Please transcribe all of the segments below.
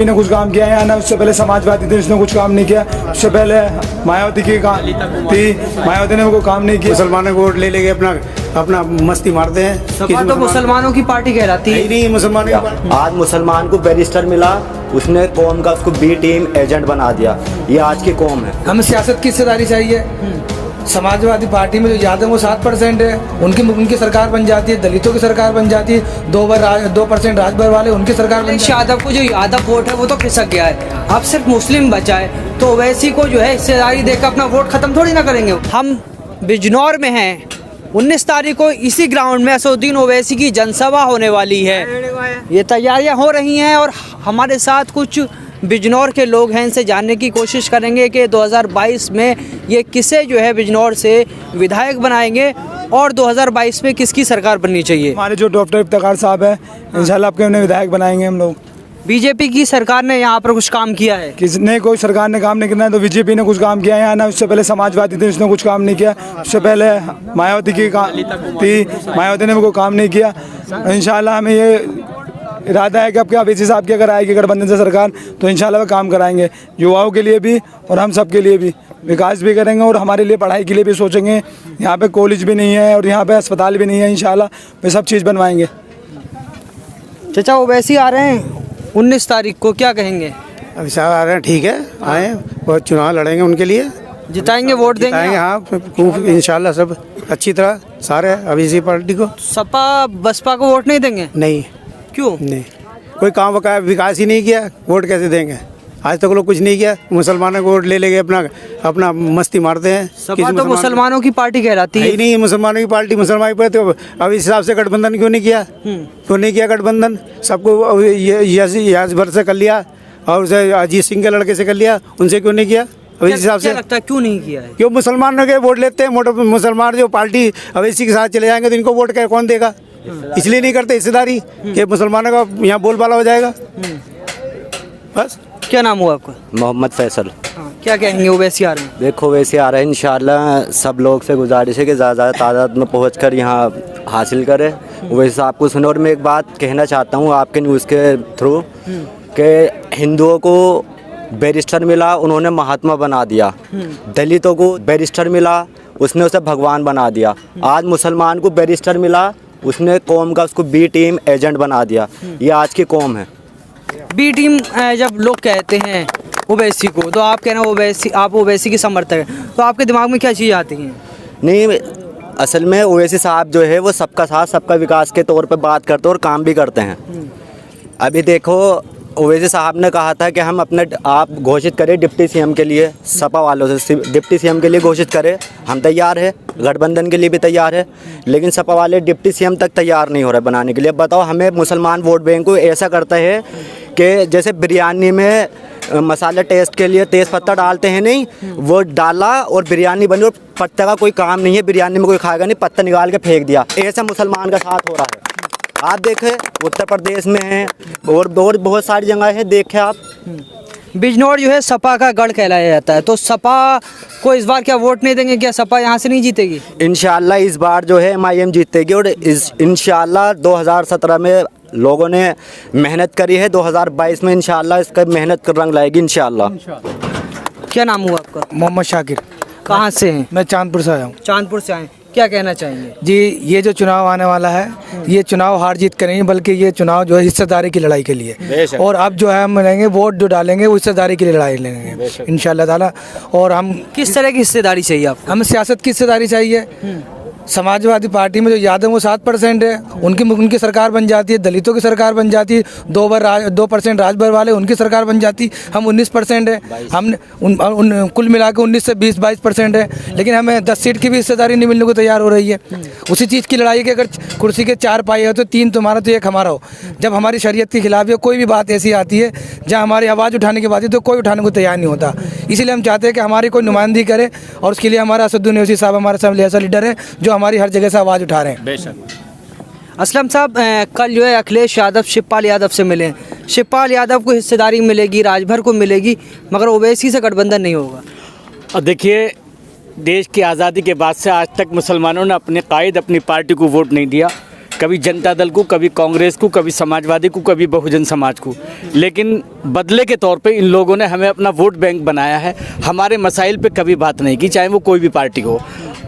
ने कुछ काम किया है ना, उससे पहले समाजवादी थे, उसने कुछ काम नहीं किया। उससे पहले मायावती की थी, मायावती ने कोई काम नहीं किया। मुसलमानों को वोट ले लेके अपना मस्ती मारते हैं। सपा तो मुसलमानों की पार्टी कहलाती है। नहीं, मुसलमानों की पार्टी। आज मुसलमान को बैरिस्टर मिला, उसने कौम का उसको बी टीम एजेंट बना दिया। ये आज की कौम है। हमें सियासत की हिस्सेदारी चाहिए। समाजवादी पार्टी में जो यादव है वो 7% है, उनकी सरकार बन जाती है। दलितों की सरकार बन जाती है। 2% राजभर वाले उनकी सरकार बन जाती है। यादव को जो यादव वोट है वो तो खिसक गया है, अब सिर्फ मुस्लिम बचा है, तो वैसी को जो है हिस्सेदारी देकर अपना वोट खत्म थोड़ी ना करेंगे। हम बिजनौर में हैं, 19 तारीख को इसी ग्राउंड में असदुद्दीन ओवैसी की जनसभा होने वाली है। ये तैयारियां हो रही हैं और हमारे साथ कुछ बिजनौर के लोग हैं, इनसे जानने की कोशिश करेंगे कि 2022 में ये किसे जो है बिजनौर से विधायक बनाएंगे और 2022 में किसकी सरकार बननी चाहिए। हमारे जो डॉक्टर इफ्तिखार साहब है, इंशाल्लाह आपके उन्हें विधायक बनाएंगे हम लोग। बीजेपी की सरकार ने यहाँ पर कुछ काम किया है? किसने कोई सरकार ने काम नहीं किया है, तो बीजेपी ने कुछ काम किया है ना, उससे पहले समाजवादी थे, उसने कुछ काम नहीं किया। उससे पहले मायावती की थी, मायावती ने कोई काम नहीं किया। इंशाल्लाह हमें ये इरादा है कि अब क्या ओवैसी साहब की अगर आएगी गठबंधन से सरकार, तो इंशाल्लाह वो काम कराएंगे, युवाओं के लिए भी और हम सब के लिए भी। विकास भी करेंगे और हमारे लिए पढ़ाई के लिए भी सोचेंगे। यहाँ पे कॉलेज भी नहीं है और यहाँ पे अस्पताल भी नहीं है, इंशाल्लाह वे सब चीज़ बनवाएंगे। चाचा ओवैसी आ रहे हैं 19 तारीख को, क्या कहेंगे? अभी साहब आ रहे हैं, ठीक है, आए वो चुनाव लड़ेंगे, उनके लिए जिताएंगे, वोट देंगे? हाँ, इंशाल्लाह सब अच्छी तरह सारे ओवैसी पार्टी को। सपा बसपा को वोट नहीं देंगे? नहीं, क्यों? नहीं, कोई काम विकास ही नहीं किया, वोट कैसे देंगे? आज तक लोग कुछ नहीं किया। मुसलमानों को वोट ले लेके अपना मस्ती मारते हैं। सपा तो मुसलमानों की पार्टी कहलाती है। नहीं, मुसलमानों की पार्टी मुसलमान पर, तो अब इस हिसाब से गठबंधन क्यों नहीं किया? क्यों नहीं किया गठबंधन? सबको याज भर से कर लिया और उसे अजीत सिंह के लड़के से कर लिया, उनसे क्यों नहीं किया? इस हिसाब से लगता है क्यों नहीं किया है? क्यों मुसलमानों के वोट लेते हैं? मुसलमान जो पार्टी ओवैसी के साथ चले जाएंगे तो इनको वोट कौन देगा? इसलिए नहीं करते हिस्सेदारी कि मुसलमानों का यहाँ बोलबाला हो जाएगा। बस। क्या नाम हुआ आपका? मोहम्मद फैसल। क्या कहेंगे ओवैसी आ रहे हैं? देखो वैसे आ रहे हैं, इंशाल्लाह सब लोग से गुजारिश है कि ज़्यादा तादाद में पहुंचकर यहाँ हासिल करें। वैसे आपको सुनो, और मैं एक बात कहना चाहता हूँ आपके न्यूज़ के थ्रू कि हिंदुओं को बैरिस्टर मिला, उन्होंने महात्मा बना दिया। दलितों को बैरिस्टर मिला, उसने उसे भगवान बना दिया। आज मुसलमान को बैरिस्टर मिला, उसने कौम का उसको बी टीम एजेंट बना दिया। ये आज की कौम है। बी टीम जब लोग कहते हैं ओवैसी को, तो आप कहना ओवैसी, आप ओवैसी की समर्थक हैं, तो आपके दिमाग में क्या चीज़ आती है? नहीं, असल में ओवैसी साहब जो है वो सबका साथ सबका विकास के तौर पे बात करते हैं और काम भी करते हैं। अभी देखो, ओवैसी साहब ने कहा था कि हम अपने आप घोषित करें डिप्टी सीएम के लिए, सपा वालों से डिप्टी सीएम के लिए घोषित करें। हम तैयार है, गठबंधन के लिए भी तैयार है, लेकिन सपा वाले डिप्टी सीएम तक तैयार नहीं हो रहे बनाने के लिए। बताओ, हमें मुसलमान वोट बैंक को ऐसा करता है कि जैसे बिरयानी में मसाले टेस्ट के लिए तेज़ पत्ता डालते हैं, नहीं वो डाला और बिरयानी बनी और पत्ते का कोई काम नहीं है, बिरयानी में कोई खाएगा नहीं, पत्ता निकाल के फेंक दिया। ऐसा मुसलमान का साथ हो रहा है। आप देखें उत्तर प्रदेश में है और बहुत सारी जगह है, देखें आप। बिजनौर जो है सपा का गढ़ कहलाया जाता है, तो सपा को इस बार क्या वोट नहीं देंगे? क्या सपा यहाँ से नहीं जीतेगी? इंशाल्लाह इस बार जो है MIM जीतेगी और इंशाल्लाह 2017 में लोगों ने मेहनत करी है, 2022 में इंशाल्लाह इसका मेहनत कर रंग लाएगी इंशाल्लाह। क्या नाम हुआ आपका? मोहम्मद शाकिर। कहाँ से हैं? मैं चांदपुर से आया हूँ। चांदपुर से आए, क्या कहना चाहेंगे? जी, ये जो चुनाव आने वाला है, ये चुनाव हार जीत का नहीं, बल्कि ये चुनाव जो है हिस्सेदारी की लड़ाई के लिए। और अब जो है हम लेंगे वोट, जो डालेंगे वो हिस्सेदारी की लड़ाई लेंगे इंशाल्लाह ताला। और हम किस तरह की हिस्सेदारी चाहिए आपको? हमें सियासत की हिस्सेदारी चाहिए। समाजवादी पार्टी में जो यादव है वो 7% है, उनकी सरकार बन जाती है। दलितों की सरकार बन जाती है। 2% राजभर वाले, उनकी सरकार बन जाती। हम 19% है, हमने कुल मिला के 19 से 20-22% है, लेकिन हमें 10 सीट की भी हिस्सेदारी नहीं मिलने को तैयार हो रही है। उसी चीज़ की लड़ाई कि अगर कुर्सी के 4 पाए हो तो 3 तुम्हारा तो 1 हमारा हो। जब हमारी शरीयत के खिलाफ या कोई भी बात ऐसी आती है जहाँ हमारी आवाज़ उठाने की बात है, तो कोई उठाने को तैयार नहीं होता। इसीलिए हम चाहते हैं कि हमारी कोई नुमाइंदगी करे, और उसके लिए हमारा असदुद्दीन ओवैसी साहब हमारे सामने ऐसा लीडर है जो हमारी हर जगह से आवाज़ उठा रहे हैं। बेशक। असलम साहब, कल जो है अखिलेश यादव शिवपाल यादव से मिले। शिवपाल यादव को हिस्सेदारी मिलेगी, राजभर को मिलेगी, मगर ओवैसी से गठबंधन नहीं होगा। और देखिए, देश की आज़ादी के बाद से आज तक मुसलमानों ने अपने कायद, अपनी पार्टी को वोट नहीं दिया। कभी जनता दल को, कभी कांग्रेस को, कभी समाजवादी को, कभी बहुजन समाज को, लेकिन बदले के तौर पे इन लोगों ने हमें अपना वोट बैंक बनाया है। हमारे मसाइल पे कभी बात नहीं की, चाहे वो कोई भी पार्टी हो।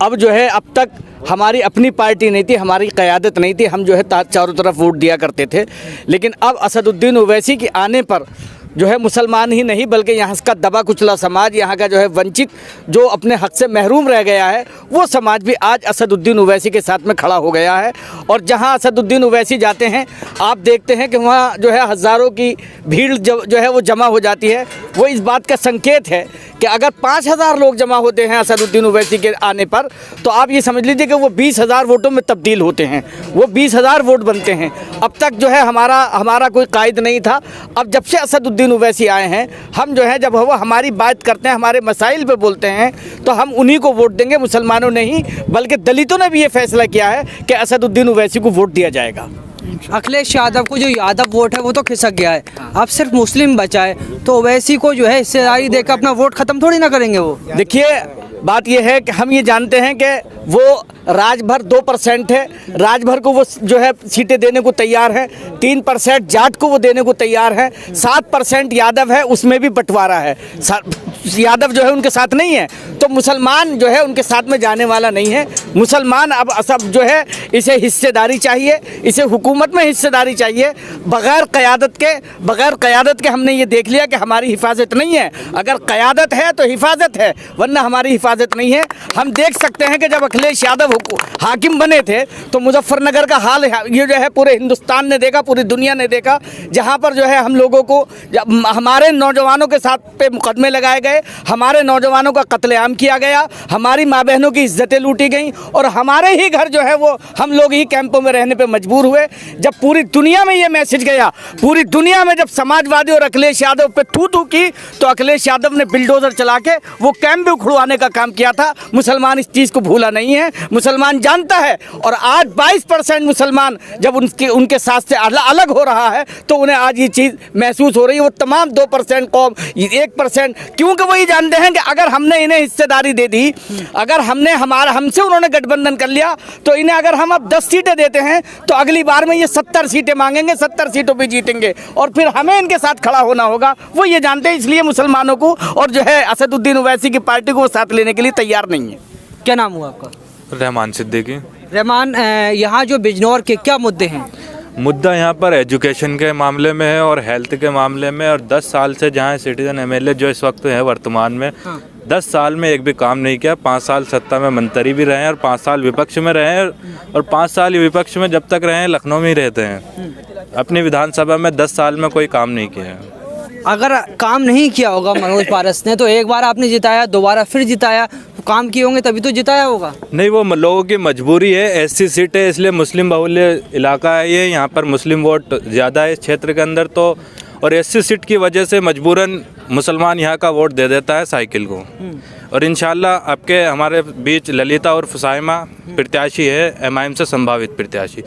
अब जो है, अब तक हमारी अपनी पार्टी नहीं थी, हमारी क़यादत नहीं थी, हम जो है चारों तरफ वोट दिया करते थे। लेकिन अब असदुद्दीन ओवैसी के आने पर जो है मुसलमान ही नहीं बल्कि यहाँ का दबा कुचला समाज, यहाँ का जो है वंचित, जो अपने हक से महरूम रह गया है, वो समाज भी आज असदुद्दीन ओवैसी के साथ में खड़ा हो गया है। और जहाँ असदुद्दीन ओवैसी जाते हैं, आप देखते हैं कि वहाँ जो है हज़ारों की भीड़ जो है वो जमा हो जाती है। वो इस बात का संकेत है कि अगर 5000 लोग जमा होते हैं असदुद्दीन ओवैसी के आने पर, तो आप ये समझ लीजिए कि वो 20,000 वोटों में तब्दील होते हैं, वो 20,000 वोट बनते हैं। अब तक जो है हमारा कोई कायद नहीं था। अब जब से असदुद्दीन ओवैसी आए हैं, हम जो है जब वो हमारी बात करते हैं, हमारे मसाइल पे बोलते हैं, तो हम उन्हीं को वोट देंगे, मुसलमानों ने ही, बल्कि दलितों ने भी ये फैसला किया है कि असदुद्दीन ओवैसी को वोट दिया जाएगा। अखिलेश यादव को जो यादव वोट है वो तो खिसक गया है, अब सिर्फ मुस्लिम बचा है, तो ओवैसी को जो है हिस्सेदारी देकर अपना वोट खत्म थोड़ी ना करेंगे वो। देखिए, बात यह है कि हम ये जानते हैं कि वो राजभर 2% है, राजभर को वो जो है सीटें देने को तैयार है, 3% जाट को वो देने को तैयार है, 7% यादव है, उसमें भी बंटवारा है। यादव जो है उनके साथ नहीं है, तो मुसलमान जो है उनके साथ में जाने वाला नहीं है। मुसलमान अब सब जो है इसे हिस्सेदारी चाहिए, इसे हुकूमत में हिस्सेदारी चाहिए। बग़ैर क़यादत के हमने ये देख लिया कि हमारी हिफाजत नहीं है। अगर क़यादत है तो हिफाजत है, वरना हमारी हिफाजत नहीं है। हम देख सकते हैं कि जब अखिलेश यादव हाकिम बने थे तो मुजफ्फरनगर का हाल ये जो है पूरे हिंदुस्तान ने देखा, पूरी दुनिया ने देखा, जहाँ पर जो है हम लोगों को, हमारे नौजवानों के साथ पे मुकदमे लगाए गए, हमारे नौजवानों का कत्लेआम किया गया, हमारी माँ बहनों की इज्जतें लूटी गई, और हमारे ही घर जो है वो हम लोग ही कैंपों में रहने पे मजबूर हुए। जब पूरी दुनिया में ये मैसेज गया, पूरी दुनिया में जब समाजवादी और अखिलेश यादव पे थू की, तो अखिलेश यादव ने बिल्डोजर चला के वो कैंप भी उखड़वाने का काम किया था। मुसलमान इस चीज़ को भूला नहीं है, मुसलमान जानता है। और आज 22% मुसलमान जब उनके साथ से अलग हो रहा है, तो उन्हें आज ये चीज़ महसूस हो रही है। वो तमाम 2% कौम, 1%, क्योंकि वो ये जानते हैं कि अगर हमने इन्हें हिस्सेदारी दे दी, अगर हमसे उन्होंने गठबंधन कर लिया, तो इन्हें अगर हम अब 10 सीटें देते हैं, तो अगली बार में ये 70 सीटें मांगेंगे, 70 सीटों पर जीतेंगे, और फिर हमें इनके साथ खड़ा होना होगा। वो ये जानते हैं, इसलिए मुसलमानों को और जो है असदुद्दीन ओवैसी की पार्टी को वो साथ लेने के लिए तैयार नहीं है। क्या नाम हुआ आपका? रहमान सिद्दीकी। रहमान, यहाँ जो बिजनौर के क्या मुद्दे हैं? मुद्दा यहाँ पर एजुकेशन के मामले में है और हेल्थ के मामले में, और 10 साल से जहाँ सिटीजन एमएलए जो इस वक्त है वर्तमान में, 10 साल में एक भी काम नहीं किया। 5 साल सत्ता में मंत्री भी रहे हैं और 5 साल विपक्ष में रहे हैं, और 5 साल विपक्ष में जब तक रहे हैं लखनऊ में ही रहते हैं। अपनी विधानसभा में 10 साल में कोई काम नहीं किया है। अगर काम नहीं किया होगा मनोज पारस ने, तो एक बार आपने जिताया, दोबारा फिर जिताया, तो काम किए होंगे तभी तो जिताया होगा। नहीं, वो लोगों की मजबूरी है। एससी सीट है, इसलिए मुस्लिम बहुल्य इलाका है ये, यहाँ पर मुस्लिम वोट ज़्यादा है इस क्षेत्र के अंदर, तो और एससी सीट की वजह से मजबूरन मुसलमान यहाँ का वोट दे देता है साइकिल को। और इंशाल्लाह आपके हमारे बीच ललिता और फुसाइमा प्रत्याशी है एमआईएम से संभावित प्रत्याशी।